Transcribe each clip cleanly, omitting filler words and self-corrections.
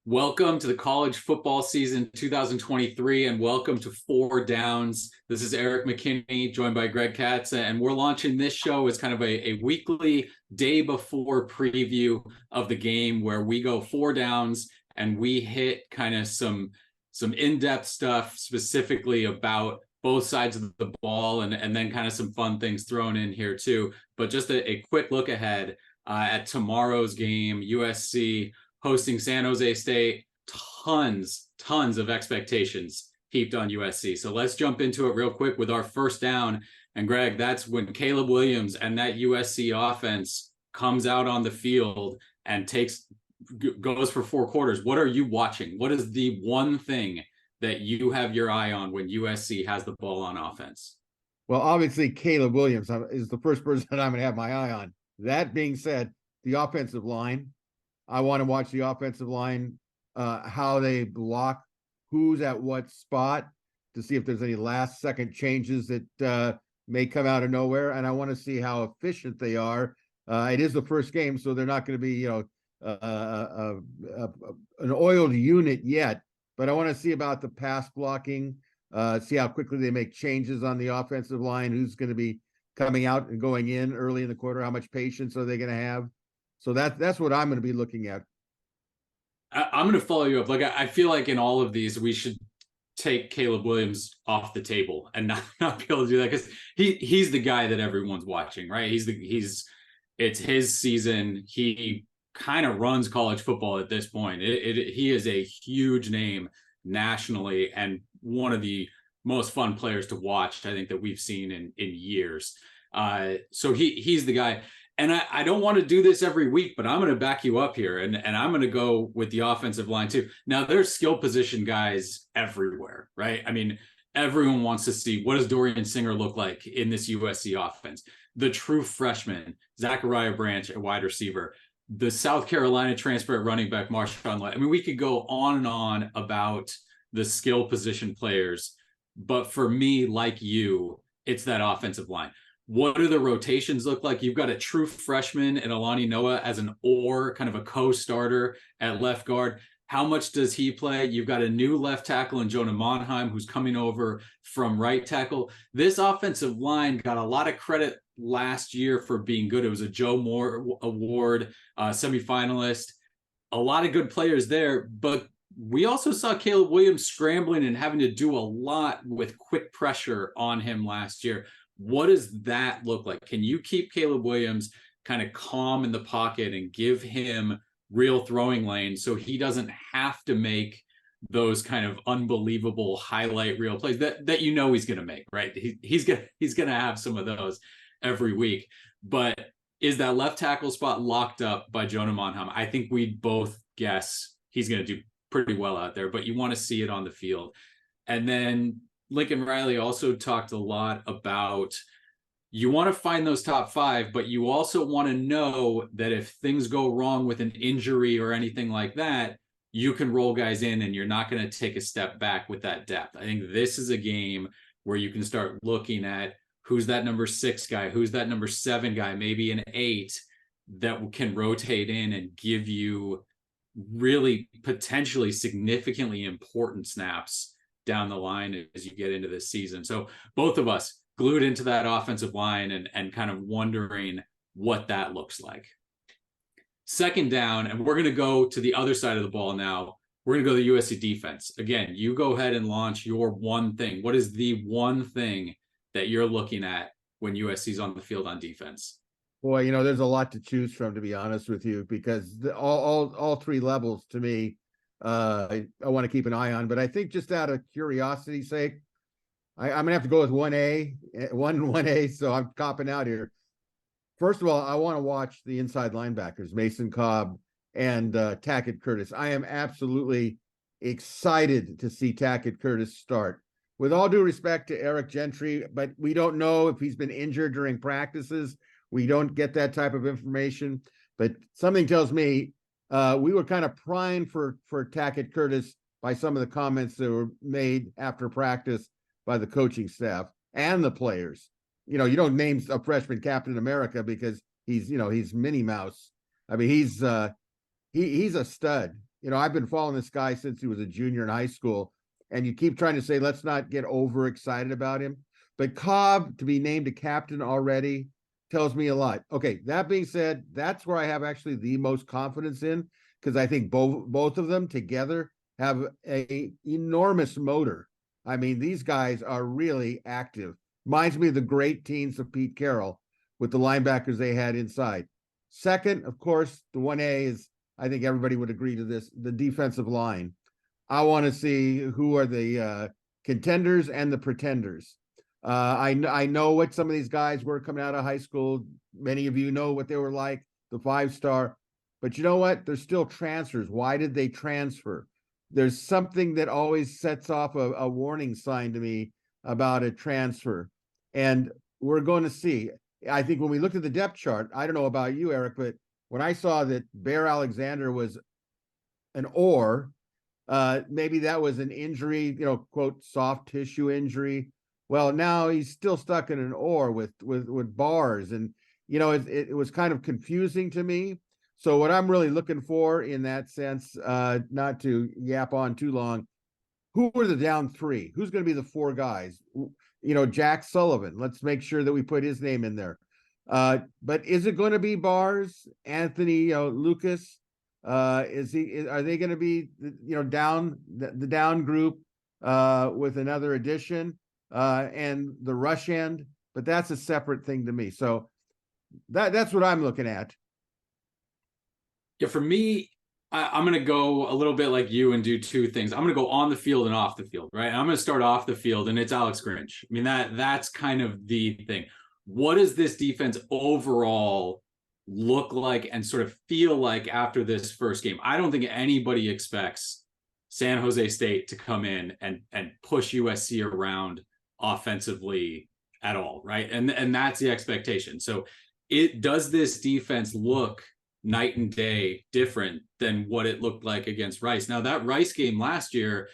Welcome to the college football season 2023, and welcome to Four Downs. This is Erik McKinney, joined by Katz, and we're launching this show as kind of a weekly day before preview of the game where we go four downs and we hit kind of some in-depth stuff specifically about both sides of the ball and then kind of some fun things thrown in here too. But just a quick look ahead at tomorrow's game, USC hosting San Jose State. Tons of expectations heaped on USC. So let's jump into it real quick with our first down. And Greg, that's when Caleb Williams and that USC offense comes out on the field and goes for four quarters. What are you watching? What is the one thing that you have your eye on when USC has the ball on offense? Well, obviously, Caleb Williams is the first person that I'm going to have my eye on. That being said, the offensive line. I want to watch the offensive line, how they block, who's at what spot, to see if there's any last-second changes that may come out of nowhere. And I want to see how efficient they are. It is the first game, so they're not going to be, an oiled unit yet. But I want to see about the pass blocking, see how quickly they make changes on the offensive line, who's going to be coming out and going in early in the quarter, how much patience are they going to have. So that's what I'm going to be looking at. I'm going to follow you up. Like I feel like in all of these, we should take Caleb Williams off the table and not be able to do that because he's the guy that everyone's watching, right? It's his season. He kind of runs college football at this point. He is a huge name nationally and one of the most fun players to watch, I think, that we've seen in years. So he's the guy. And I don't want to do this every week, but I'm going to back you up here, and I'm going to go with the offensive line too. Now, there's skill position guys everywhere, right? I mean, everyone wants to see what does Dorian Singer look like in this USC offense. The true freshman, Zachariah Branch at wide receiver, the South Carolina transfer at running back, Marshawn Lynch. I mean, we could go on and on about the skill position players, but for me, like you, it's that offensive line. What do the rotations look like? You've got a true freshman in Alani Noah as an kind of a co-starter at left guard. How much does he play? You've got a new left tackle in Jonah Monheim who's coming over from right tackle. This offensive line got a lot of credit last year for being good. It was a Joe Moore Award semifinalist. A lot of good players there, but we also saw Caleb Williams scrambling and having to do a lot with quick pressure on him last year. What does that look like? Can you keep Caleb Williams kind of calm in the pocket and give him real throwing lanes so he doesn't have to make those kind of unbelievable highlight reel plays that you know he's going to make, right? He's going to have some of those every week. But is that left tackle spot locked up by Jonah Monheim? I think we'd both guess he's going to do pretty well out there, but you want to see it on the field. And then Lincoln Riley also talked a lot about you want to find those top five, but you also want to know that if things go wrong with an injury or anything like that, you can roll guys in and you're not going to take a step back with that depth. I think this is a game where you can start looking at who's that number 6 guy, who's that number 7 guy, maybe an 8 that can rotate in and give you really potentially significantly important snaps down the line as you get into this season. So both of us glued into that offensive line and kind of wondering what that looks like. Second down, and we're going to go to the other side of the ball now. We're going to go to the USC defense. Again, you go ahead and launch your one thing. What is the one thing that you're looking at when USC's on the field on defense? Boy, there's a lot to choose from, to be honest with you, because all three levels to me, I want to keep an eye on. But I think just out of curiosity's sake, I'm going to have to go with 1A. So I'm copping out here. First of all, I want to watch the inside linebackers, Mason Cobb and Tackett Curtis. I am absolutely excited to see Tackett Curtis start. With all due respect to Eric Gentry, but we don't know if he's been injured during practices. We don't get that type of information. But something tells me we were kind of primed for Tackett Curtis by some of the comments that were made after practice by the coaching staff and the players. You don't name a freshman Captain America because he's Minnie Mouse. I mean, he's a stud. I've been following this guy since he was a junior in high school, and you keep trying to say, let's not get overexcited about him. But Cobb to be named a captain already tells me a lot. Okay, that being said, that's where I have actually the most confidence in, because I think both of them together have a enormous motor. I mean, these guys are really active. Reminds me of the great teens of Pete Carroll with the linebackers they had inside. Second, of course, the 1A is, I think everybody would agree to this, the defensive line. I want to see who are the contenders and the pretenders. I know what some of these guys were coming out of high school. Many of you know what they were like, the 5-star. But you know what? They're still transfers. Why did they transfer? There's something that always sets off a warning sign to me about a transfer. And we're going to see. I think when we looked at the depth chart, I don't know about you, Erik, but when I saw that Bear Alexander was an or, maybe that was an injury, quote, soft tissue injury. Well, now he's still stuck in an or with bars. And, it was kind of confusing to me. So what I'm really looking for in that sense, not to yap on too long, who are the down three? Who's going to be the four guys? Jack Sullivan. Let's make sure that we put his name in there. But is it going to be Bars, Anthony, Lucas? Are they going to be, down the down group with another addition and the rush end? But that's a separate thing to me. So that's what I'm looking at. Yeah, for me, I'm going to go a little bit like you and do two things. I'm going to go on the field and off the field, right? And I'm going to start off the field, and it's Alex Grinch. I mean, that's kind of the thing. What does this defense overall look like and sort of feel like after this first game? I don't think anybody expects San Jose State to come in and push USC around offensively at all, right? And that's the expectation. So does this defense look night and day different than what it looked like against Rice? Now, that Rice game last year,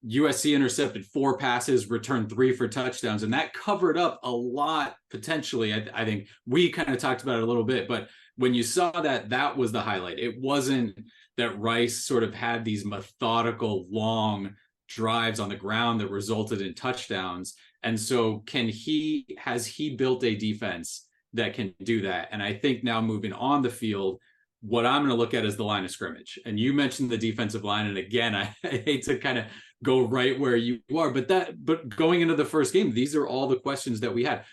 USC intercepted 4 passes, returned 3 for touchdowns, and that covered up a lot potentially. I think we kind of talked about it a little bit, but when you saw that was the highlight. It wasn't that Rice sort of had these methodical long drives on the ground that resulted in touchdowns. And so has he built a defense that can do that? And I think now moving on the field, what I'm going to look at is the line of scrimmage. And you mentioned the defensive line. And again, I hate to kind of go right where you are, but going into the first game, these are all the questions that we had.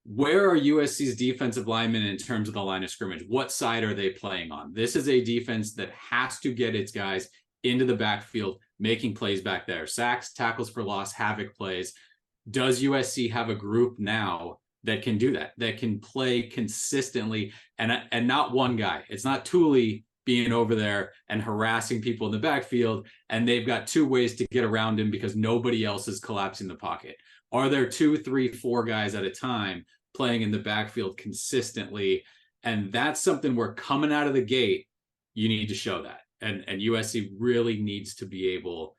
Where are USC's defensive linemen in terms of the line of scrimmage? What side are they playing on? This is a defense that has to get its guys into the backfield, making plays back there. Sacks, tackles for loss, havoc plays. Does USC have a group now that can do that can play consistently and not one guy? It's not Tooley being over there and harassing people in the backfield, and they've got 2 ways to get around him because nobody else is collapsing the pocket. Are there 2, 3, 4 guys at a time playing in the backfield consistently? And that's something where coming out of the gate, you need to show that. And USC really needs to be able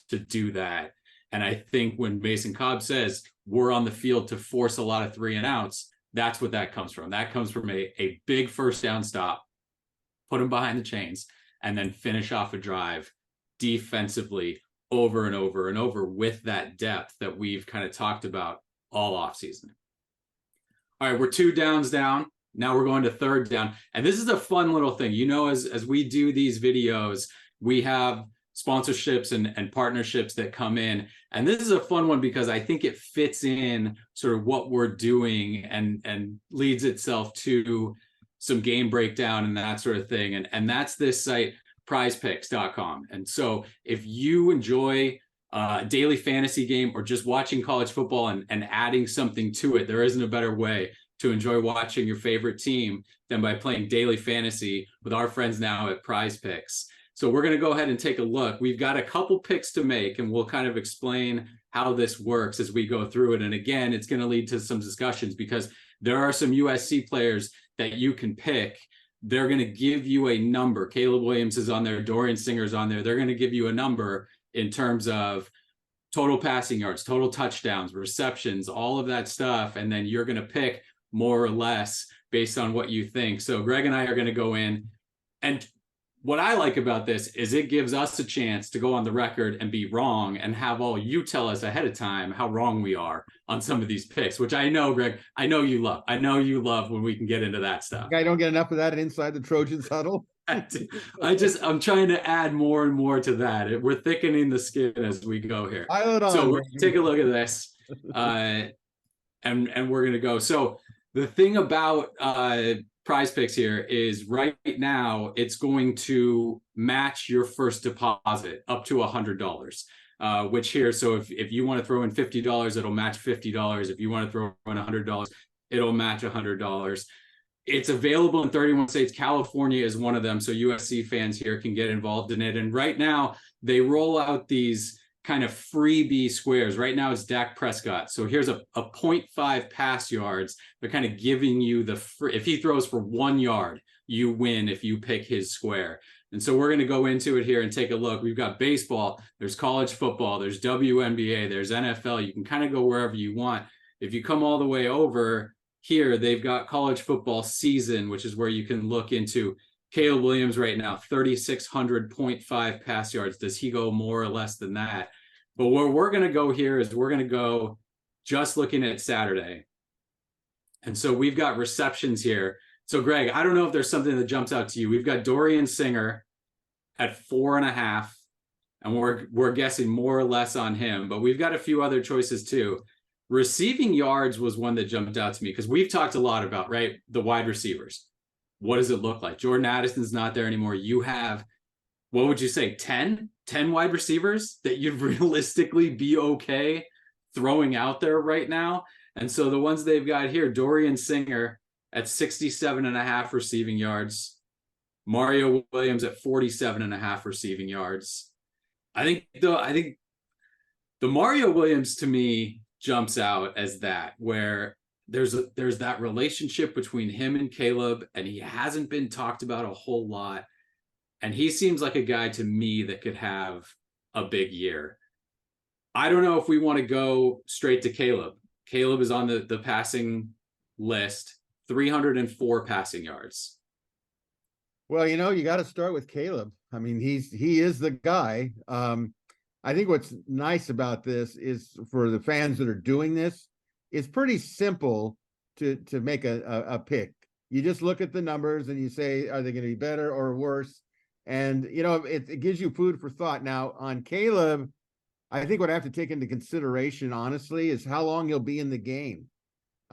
to do that. And I think when Mason Cobb says we're on the field to force a lot of 3 and outs, that's what that comes from. That comes from a big first down stop, put them behind the chains, and then finish off a drive defensively over and over and over with that depth that we've kind of talked about all offseason. All right, we're 2 downs down. Now we're going to 3rd down. And this is a fun little thing. As we do these videos, we have sponsorships and partnerships that come in. And this is a fun one because I think it fits in sort of what we're doing and leads itself to some game breakdown and that sort of thing. And that's this site, prizepicks.com. And so if you enjoy a daily fantasy game or just watching college football and adding something to it, there isn't a better way to enjoy watching your favorite team than by playing daily fantasy with our friends now at Prize Picks. So we're going to go ahead and take a look. We've got a couple picks to make, and we'll kind of explain how this works as we go through it. And again, it's going to lead to some discussions because there are some USC players that you can pick. They're going to give you a number. Caleb Williams is on there. Dorian Singer's on there. They're going to give you a number in terms of total passing yards, total touchdowns, receptions, all of that stuff. And then you're going to pick more or less based on what you think. So Greg and I are going to go in, and what I like about this is it gives us a chance to go on the record and be wrong and have all you tell us ahead of time how wrong we are on some of these picks, which I know, Greg, I know you love. I know you love when we can get into that stuff. I don't get enough of that inside the Trojans huddle. I'm trying to add more and more to that. We're thickening the skin as we go here. So take a look at this, and we're gonna go. So the thing about Prize Picks here is right now it's going to match your first deposit up to $100. Which here, so if you want to throw in $50, it'll match $50. If you want to throw in $100, it'll match $100. It's available in 31 states. California is one of them. So USC fans here can get involved in it. And right now they roll out these kind of freebie squares. Right now it's Dak Prescott. So here's a 0.5 pass yards. They're kind of giving you if he throws for 1 yard, you win if you pick his square. And so we're going to go into it here and take a look. We've got baseball, there's college football, there's WNBA, there's NFL. You can kind of go wherever you want. If you come all the way over here, they've got college football season, which is where you can look into Caleb Williams right now, 3,600.5 pass yards. Does he go more or less than that? But where we're going to go here is we're going to go just looking at Saturday. And so we've got receptions here. So Greg, I don't know if there's something that jumps out to you. We've got Dorian Singer at 4.5, and we're guessing more or less on him, but we've got a few other choices too. Receiving yards was one that jumped out to me because we've talked a lot about, right, the wide receivers. What does it look like? Jordan Addison's not there anymore. You have, what would you say, 10 wide receivers that you'd realistically be okay throwing out there right now? And so the ones they've got here, Dorian Singer at 67.5 receiving yards, Mario Williams at 47.5 receiving yards. I think the Mario Williams to me jumps out as that, where there's that relationship between him and Caleb, and he hasn't been talked about a whole lot. And he seems like a guy to me that could have a big year. I don't know if we want to go straight to Caleb. Caleb is on the passing list, 304 passing yards. Well, you got to start with Caleb. I mean, he is the guy. I think what's nice about this is for the fans that are doing this, it's pretty simple to make a pick. You just look at the numbers and you say, are they going to be better or worse? And, it gives you food for thought. Now, on Caleb, I think what I have to take into consideration, honestly, is how long he'll be in the game.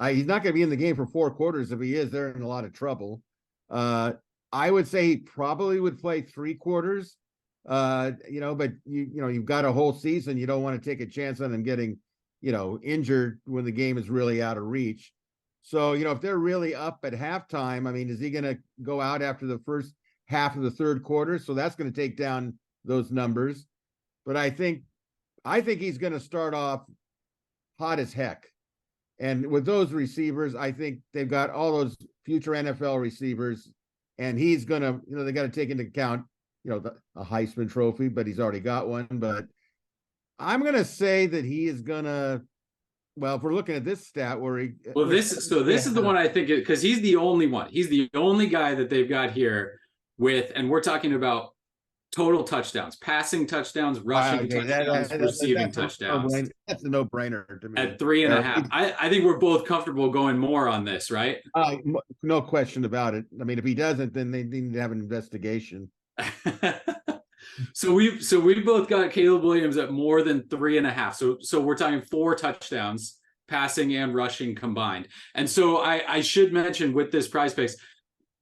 He's not going to be in the game for 4 quarters. If he is, they're in a lot of trouble. I would say he probably would play 3 quarters. But you've got a whole season. You don't want to take a chance on him getting, injured when the game is really out of reach. So, if they're really up at halftime, I mean, is he going to go out after the first half of the 3rd quarter? So that's going to take down those numbers. But I think he's going to start off hot as heck. And with those receivers, I think they've got all those future NFL receivers, and he's going to, they got to take into account, a Heisman Trophy, but he's already got one. But I'm going to say that he is going to, well, if we're looking at this stat where he, well, this is the one I think, because he's the only one. He's the only guy that they've got here with, and we're talking about total touchdowns, passing touchdowns, rushing touchdowns, receiving touchdowns. That's a no-brainer to me. At 3.5. I think we're both comfortable going more on this, right? No question about it. I mean, if he doesn't, then they need to have an investigation. So we've both got Caleb Williams at more than 3.5. So we're talking 4 touchdowns, passing and rushing combined. And so I should mention with this Prize Picks,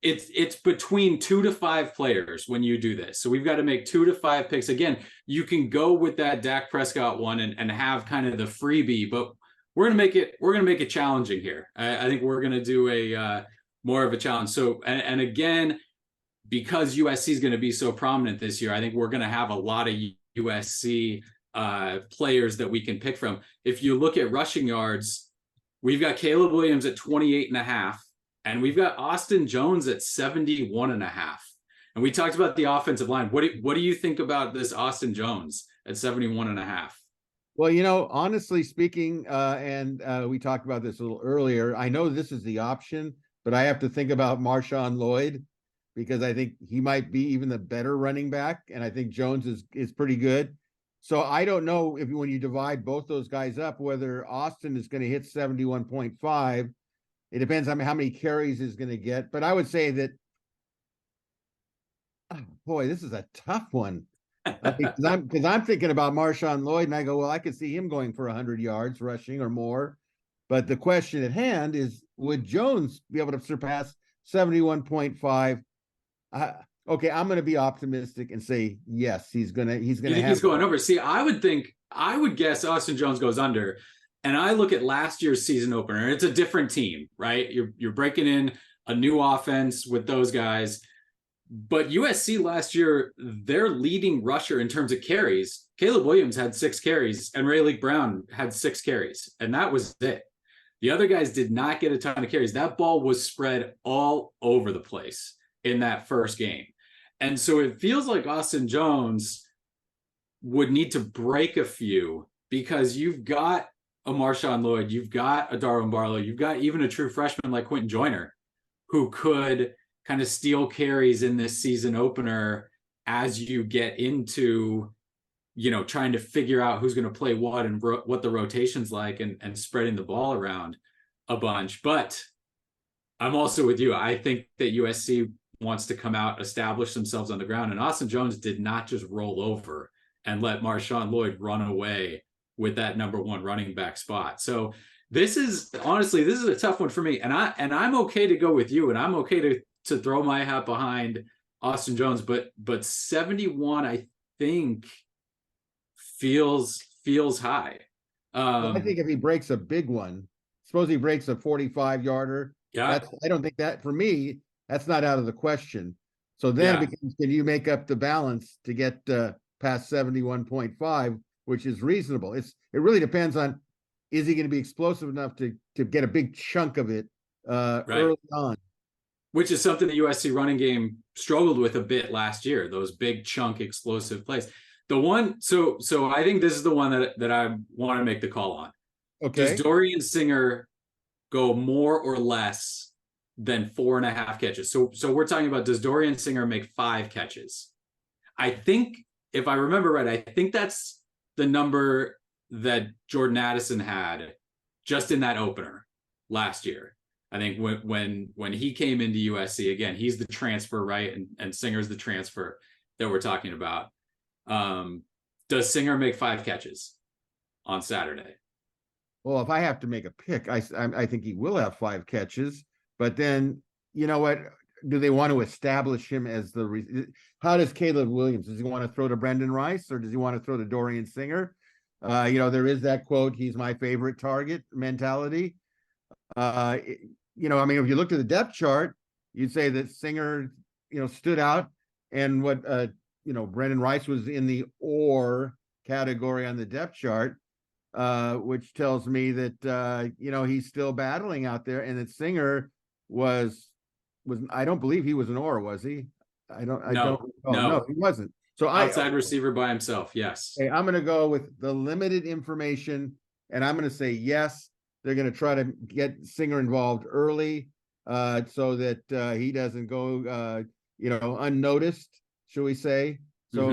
it's between 2 to 5 players when you do this. So we've got to make 2 to 5 picks. Again, you can go with that Dak Prescott one and have kind of the freebie, but we're gonna make it challenging here. I think we're gonna do a more of a challenge. So and again, because USC is going to be so prominent this year, I think we're going to have a lot of USC players that we can pick from. If you look at rushing yards, we've got Caleb Williams at 28.5, and we've got Austin Jones at 71.5. And we talked about the offensive line. What do you think about this Austin Jones at 71.5? Well, honestly speaking, and we talked about this a little earlier, I know this is the option, but I have to think about Marshawn Lloyd, because I think he might be even the better running back, and I think Jones is pretty good. So I don't know if when you divide both those guys up, whether Austin is going to hit 71.5. It depends on how many carries he's going to get. But I would say that, oh, boy, this is a tough one. Because I'm thinking about Marshawn Lloyd, and I go, well, I could see him going for 100 yards rushing or more. But the question at hand is, would Jones be able to surpass 71.5? Okay, I'm going to be optimistic and say yes, he's going to he's going over. See, I would guess Austin Jones goes under. And I look at last year's season opener, and it's a different team, right? You're breaking in a new offense with those guys. But USC last year, their leading rusher in terms of carries, Caleb Williams had 6 carries, and Rayleigh Brown had 6 carries, and that was it. The other guys did not get a ton of carries. That ball was spread all over the place in that first game. And so it feels like Austin Jones would need to break a few, because you've got a Marshawn Lloyd, you've got a Darwin Barlow, you've got even a true freshman like Quentin Joyner, who could kind of steal carries in this season opener as you get into, trying to figure out who's going to play what and what the rotation's like, and spreading the ball around a bunch. But I'm also with you. I think that USC wants to come out, establish themselves on the ground, and Austin Jones did not just roll over and let Marshawn Lloyd run away with that number 1 running back spot. So this is a tough one for me. And I'm okay to go with you, and I'm okay to throw my hat behind Austin Jones, but 71, I think, feels high. Well, I think if he breaks a big one, suppose he breaks a 45-yarder. Yeah. I don't think that, for me, that's not out of the question. So then it becomes, can you make up the balance to get past 71.5, which is reasonable? It really depends on, is he going to be explosive enough to get a big chunk of it early on? Which is something the USC running game struggled with a bit last year, those big chunk explosive plays. The one, so I think this is the one that I want to make the call on. Okay. Does Dorian Singer go more or less than 4.5 catches? So we're talking about, does Dorian Singer make 5 catches? I think, if I remember right, I think that's the number that Jordan Addison had just in that opener last year. I think when he came into USC, again, he's the transfer, right? And Singer's the transfer that we're talking about. Does Singer make 5 catches on Saturday? Well, if I have to make a pick, I think he will have 5 catches. But then, you know what? Do they want to establish him as how does Caleb Williams? Does he want to throw to Brendan Rice, or does he want to throw to Dorian Singer? There is that quote, "He's my favorite target" mentality. If you looked at the depth chart, you'd say that Singer, stood out, and what Brendan Rice was in the or category on the depth chart, which tells me that he's still battling out there, and that Singer was I don't believe he was an or, was he? No, he wasn't. So outside receiver by himself, yes. Okay, I'm going to go with the limited information, and I'm going to say yes. They're going to try to get Singer involved early, so that he doesn't go, unnoticed, shall we say? So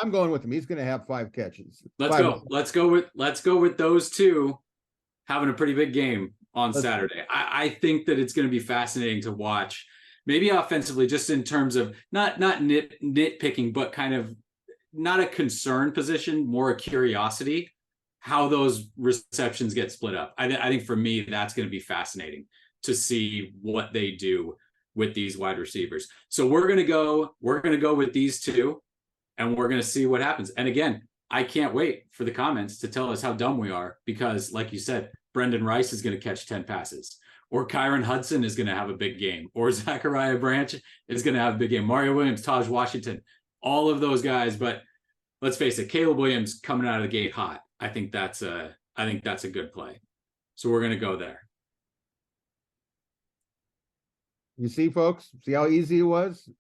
I'm going with him. He's going to have 5 catches. Let's go with those two having a pretty big game on Saturday. I think that it's going to be fascinating to watch. Maybe offensively, just in terms of not nitpicking, but kind of not a concern position, more a curiosity, how those receptions get split up. I think for me, that's going to be fascinating to see what they do with these wide receivers. So we're going to go with these two, and we're going to see what happens. And again, I can't wait for the comments to tell us how dumb we are, because like you said, Brendan Rice is going to catch 10 passes, or Kyron Hudson is going to have a big game, or Zachariah Branch is going to have a big game, Mario Williams, Taj Washington, all of those guys. But let's face it, Caleb Williams coming out of the gate hot. I think that's a good play. So we're going to go there. You see, folks, see how easy it was?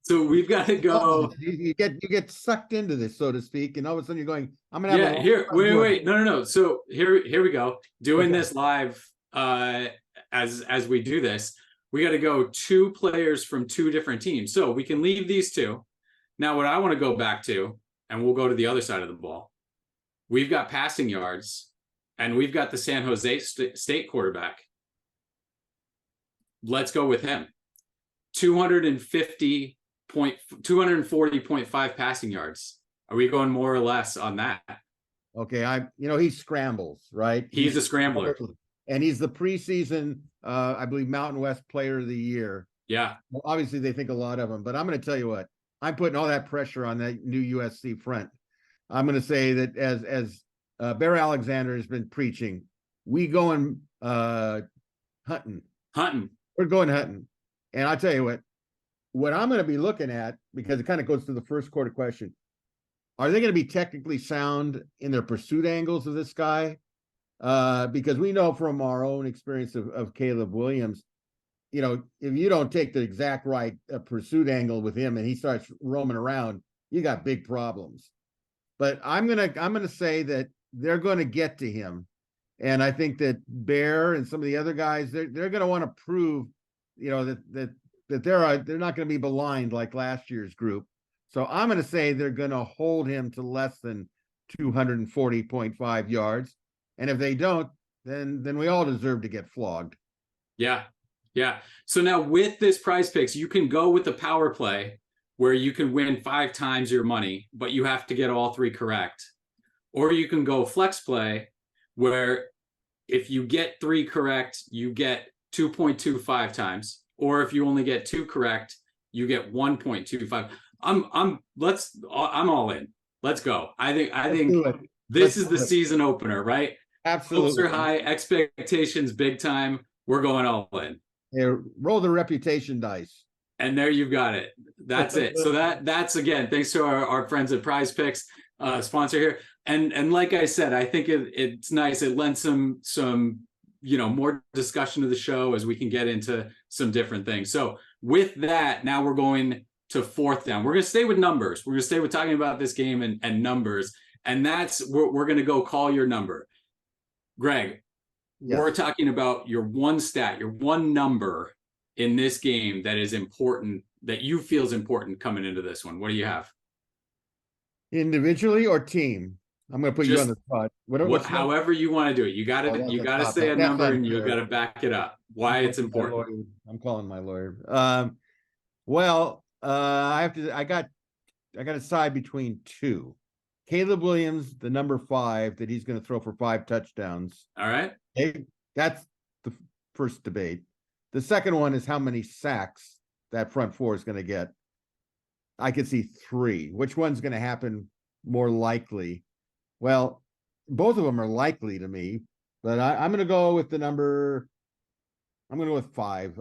So we've got to go. You get sucked into this, so to speak, and all of a sudden you're going, I'm going to have here. Wait. No. So here we go. Doing this live as we do this. we got to go 2 players from 2 different teams. So we can leave these 2. Now, what I want to go back to, and we'll go to the other side of the ball. We've got passing yards, and we've got the San Jose State quarterback. Let's go with him. 240.5 passing yards. Are we going more or less on that? Okay, he scrambles, right? He's a scrambler. And he's the preseason, I believe, Mountain West Player of the Year. Yeah. Well, obviously, they think a lot of him, but I'm going to tell you what, I'm putting all that pressure on that new USC front. I'm going to say that as Bear Alexander has been preaching, we going hunting. We're going hunting. And I'll tell you what I'm going to be looking at, because it kind of goes to the first quarter question. Are they going to be technically sound in their pursuit angles of this guy? Because we know from our own experience of Caleb Williams, if you don't take the exact right pursuit angle with him and he starts roaming around, you got big problems. But I'm gonna say that they're going to get to him, and I think that Bear and some of the other guys, they're going to want to prove, that they're not going to be blind like last year's group. So I'm going to say they're going to hold him to less than 240.5 yards. And if they don't, then we all deserve to get flogged. Yeah. So now with this Prize Picks, you can go with the power play where you can win 5 times your money, but you have to get all 3 correct. Or you can go flex play where if you get 3 correct, you get 2.25 times. Or if you only get 2 correct, you get 1.25. I'm all in. Let's go. I think this is the season opener, right? Absolutely. Hopes are high, expectations big time. We're going all in. Yeah, roll the reputation dice. And there you've got it. That's it. So that's again, thanks to our friends at Prize Picks, sponsor here. And like I said, I think it's nice. It lends some more discussion to the show as we can get into some different things. So with that, now we're going to 4th down. We're going to stay with numbers. We're going to stay with talking about this game and numbers. And that's we're going to go call your number. Greg, yes. We're talking about your one stat, your one number in this game that is important, that you feel is important coming into this one. What do you have? Individually or team? I'm going to put you on the spot. However you want to do it. You got to say a number and you got to back it up. Why it's important. I'm calling my lawyer. I got to decide between 2. Caleb Williams, the number 5, that he's going to throw for 5 touchdowns. All right. Okay, that's the first debate. The second one is how many sacks that front 4 is going to get. I could see 3. Which one's going to happen more likely? Well, both of them are likely to me, but I'm going to go with the number. I'm going to go with 5.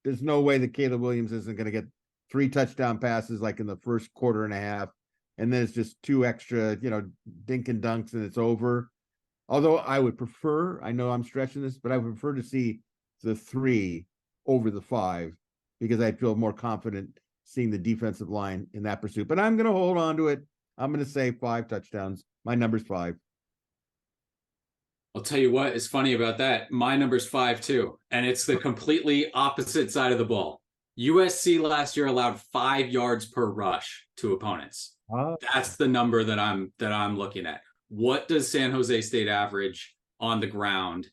There's no way that Caleb Williams isn't going to get 3 touchdown passes like in the first quarter and a half. And then it's just 2 extra, dink and dunks and it's over. Although I would prefer, I know I'm stretching this, but I would prefer to see the 3 over the 5 because I feel more confident seeing the defensive line in that pursuit. But I'm going to hold on to it. I'm going to say 5 touchdowns. My number's 5. I'll tell you what is funny about that. My number's 5 too. And it's the completely opposite side of the ball. USC last year allowed 5 yards per rush to opponents. That's the number that I'm looking at. What does San Jose State average on the ground?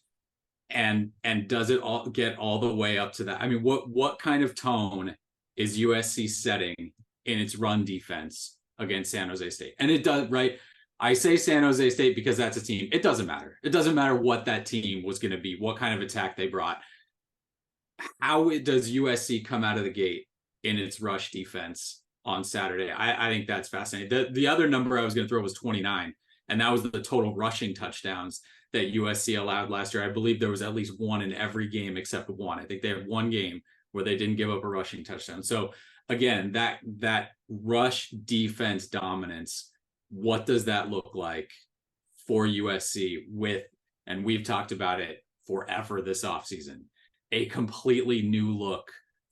And does it all get all the way up to that? I mean, what kind of tone is USC setting in its run defense against San Jose State? And it does, right? I say San Jose State because that's a team. It doesn't matter. It doesn't matter what that team was going to be, what kind of attack they brought. How does USC come out of the gate in its rush defense on Saturday? I think that's fascinating. The other number I was going to throw was 29, and that was the total rushing touchdowns that USC allowed last year. I believe there was at least 1 in every game except 1. I think they had 1 game where they didn't give up a rushing touchdown. So again, that rush defense dominance, what does that look like for USC and we've talked about it forever this offseason, a completely new look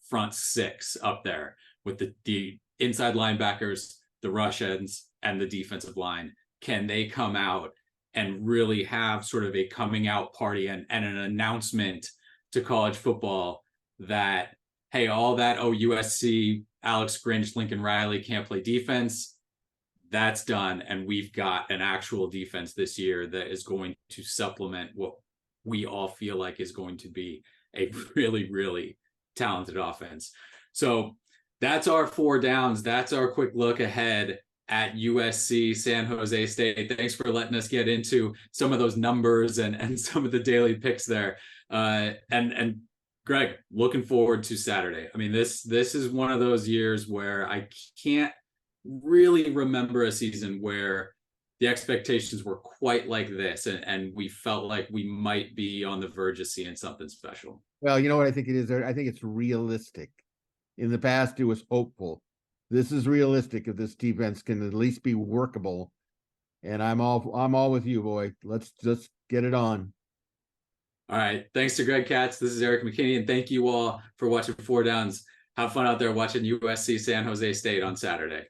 front 6 up there with the inside linebackers, the rush ends, and the defensive line. Can they come out and really have sort of a coming out party and an announcement to college football that, hey, all that, oh, USC, Alex Grinch, Lincoln Riley can't play defense. That's done. And we've got an actual defense this year that is going to supplement what we all feel like is going to be a really, really talented offense. So that's our 4 downs. That's our quick look ahead at USC San Jose State. Thanks for letting us get into some of those numbers and some of the daily picks there. And Greg, looking forward to Saturday. I mean, this is one of those years where I can't really remember a season where the expectations were quite like this, and we felt like we might be on the verge of seeing something special. Well, you know what I think it is? I think it's realistic. In the past, it was hopeful. This is realistic if this defense can at least be workable. And I'm all with you, boy. Let's just get it on. All right. Thanks to Greg Katz. This is Erik McKinney, and thank you all for watching 4 Downs. Have fun out there watching USC San Jose State on Saturday.